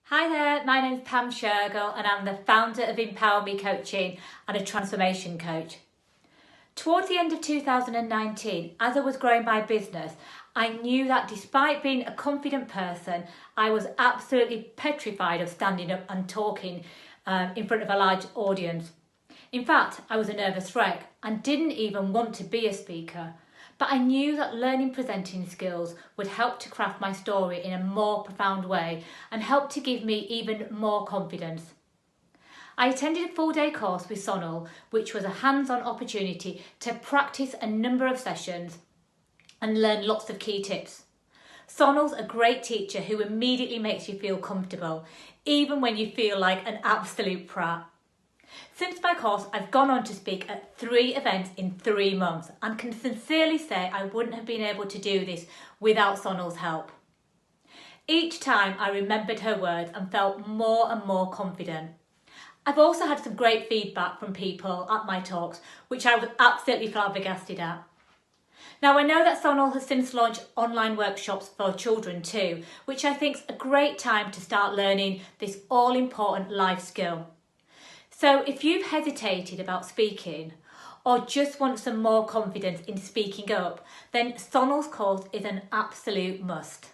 Hi there, my name's Pam Shergill and I'm the founder of Empower Me Coaching and a transformation coach. Towards the end of 2019, as I was growing my business, I knew that despite being a confident person, I was absolutely petrified of standing up and talking in front of a large audience. In fact, I was a nervous wreck and didn't even want to be a speaker. But I knew that learning presenting skills would help to craft my story in a more profound way and help to give me even more confidence. I attended a full-day course with Sonal, which was a hands-on opportunity to practice a number of sessions and learn lots of key tips. Sonal's a great teacher who immediately makes you feel comfortable, even when you feel like an absolute prat. Since my course, I've gone on to speak at 3 events in 3 months and can sincerely say I wouldn't have been able to do this without Sonal's help. Each time I remembered her words and felt more and more confident. I've also had some great feedback from people at my talks, which I was absolutely flabbergasted at. Now I know that Sonal has since launched online workshops for children too, which I think is a great time to start learning this all-important life skill. So if you've hesitated about speaking or just want some more confidence in speaking up, then Sonal's course is an absolute must.